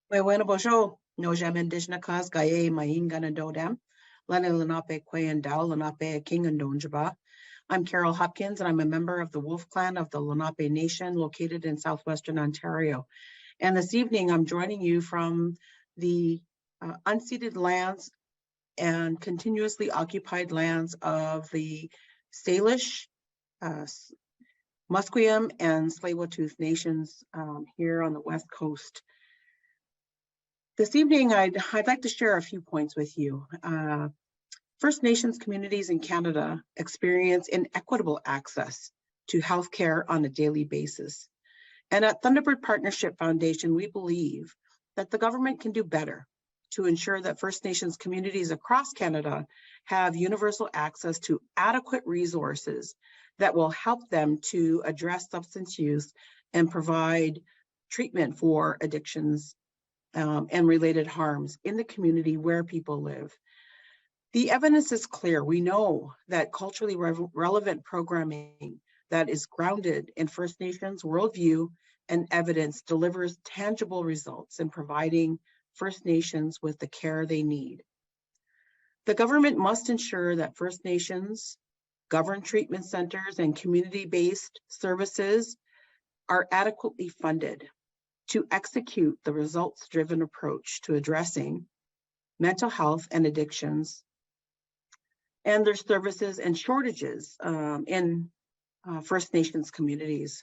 We bueno bojo, no jam indigenous cause gaye maingan and dodam, Lenny Lenape Quay and Dow, Lenape King and Donjaba. I'm Carol Hopkins, and I'm a member of the Wolf Clan of the Lenape Nation located in southwestern Ontario. And this evening, I'm joining you from the unceded lands and continuously occupied lands of the Salish, Musqueam, and Tsleil-Waututh nations here on the West Coast. This evening, I'd like to share a few points with you. First Nations communities in Canada experience inequitable access to healthcare on a daily basis. And at Thunderbird Partnership Foundation, we believe that the government can do better to ensure that First Nations communities across Canada have universal access to adequate resources that will help them to address substance use and provide treatment for addictions and related harms in the community where people live. The evidence is clear. We know that culturally relevant programming that is grounded in First Nations worldview and evidence delivers tangible results in providing First Nations with the care they need. The government must ensure that First Nations governed treatment centers and community-based services are adequately funded to execute the results-driven approach to addressing mental health and addictions and their services and shortages in First Nations communities.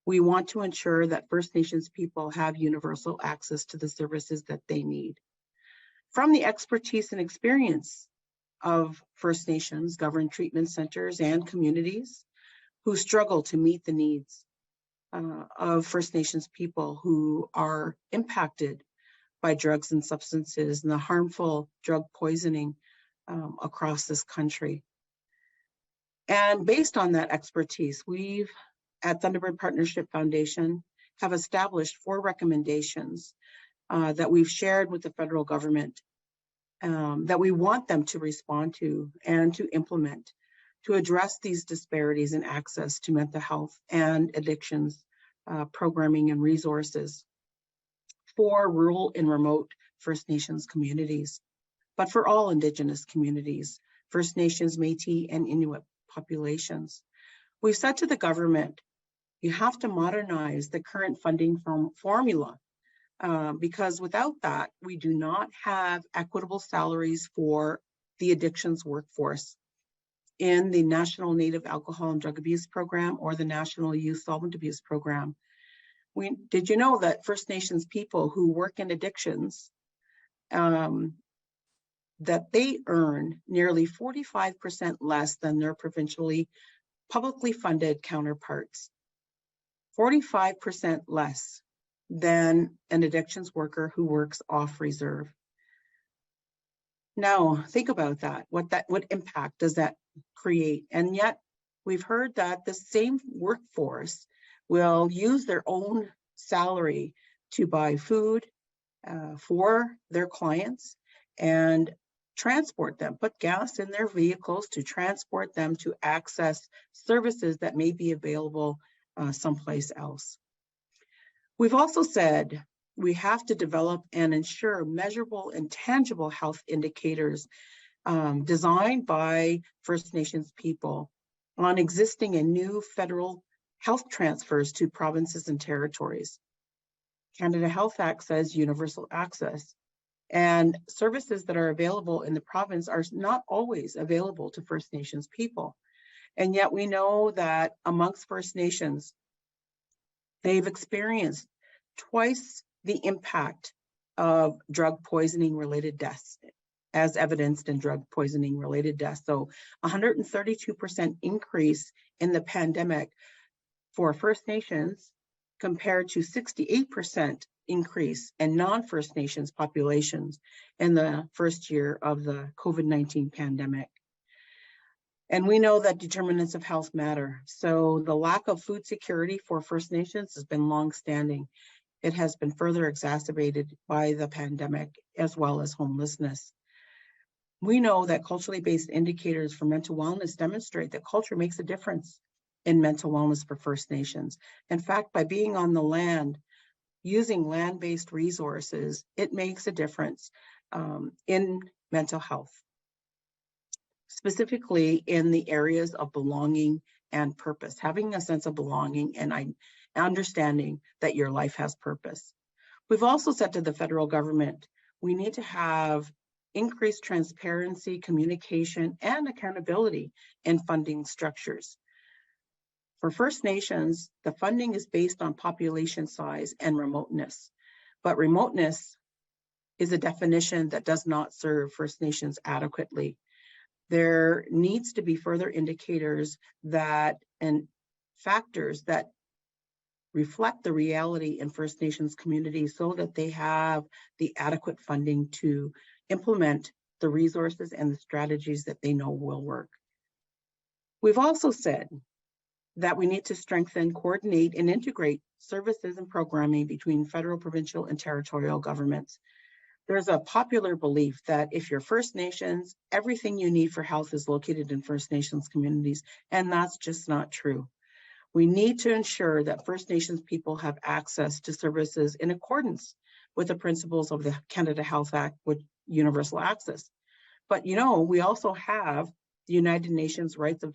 We want to ensure that First Nations people have universal access to the services that they need. From the expertise and experience of First Nations governed treatment centers and communities who struggle to meet the needs of First Nations people who are impacted by drugs and substances and the harmful drug poisoning across this country. And based on that expertise, we've at Thunderbird Partnership Foundation have established 4 recommendations that we've shared with the federal government that we want them to respond to and to implement to address these disparities in access to mental health and addictions programming and resources for rural and remote First Nations communities, but for all Indigenous communities, First Nations, Métis, and Inuit populations. We've said to the government, you have to modernize the current funding formula because without that, we do not have equitable salaries for the addictions workforce in the National Native Alcohol and Drug Abuse Program or the National Youth Solvent Abuse Program. Did you know that First Nations people who work in addictions, that they earn nearly 45% less than their provincially publicly funded counterparts? 45% less than an addictions worker who works off reserve. Now, think about that. What impact does that create? And yet, we've heard that the same workforce will use their own salary to buy food for their clients and transport them, put gas in their vehicles to transport them to access services that may be available someplace else. We've also said we have to develop and ensure measurable and tangible health indicators designed by First Nations people on existing and new federal health transfers to provinces and territories. Canada Health Act says universal access, and services that are available in the province are not always available to First Nations people. And yet we know that amongst First Nations, they've experienced twice the impact of drug poisoning related deaths as evidenced in drug poisoning related deaths. So 132% increase in the pandemic for First Nations compared to 68% increase in non-First Nations populations in the first year of the COVID-19 pandemic. And we know that determinants of health matter. So the lack of food security for First Nations has been long-standing. It has been further exacerbated by the pandemic as well as homelessness. We know that culturally based indicators for mental wellness demonstrate that culture makes a difference in mental wellness for First Nations. In fact, by being on the land, using land-based resources, it makes a difference in mental health, specifically in the areas of belonging and purpose, having a sense of belonging and understanding that your life has purpose. We've also said to the federal government, we need to have increased transparency, communication, and accountability in funding structures. For First Nations, the funding is based on population size and remoteness, but remoteness is a definition that does not serve First Nations adequately. There needs to be further indicators and factors that reflect the reality in First Nations communities so that they have the adequate funding to implement the resources and the strategies that they know will work. We've also said that we need to strengthen, coordinate, and integrate services and programming between federal, provincial, and territorial governments. There's a popular belief that if you're First Nations, everything you need for health is located in First Nations communities, and that's just not true. We need to ensure that First Nations people have access to services in accordance with the principles of the Canada Health Act with universal access. But you know, we also have the United Nations Rights of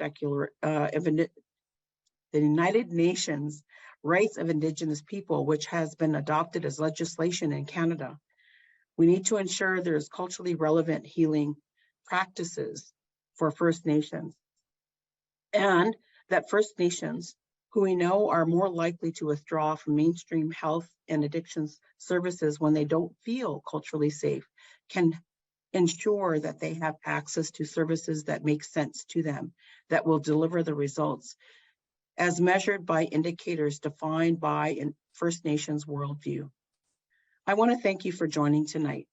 Indigenous People, which has been adopted as legislation in Canada. We need to ensure there's culturally relevant healing practices for First Nations, and that First Nations, who we know are more likely to withdraw from mainstream health and addictions services when they don't feel culturally safe, can ensure that they have access to services that make sense to them, that will deliver the results as measured by indicators defined by First Nations worldview. I want to thank you for joining tonight.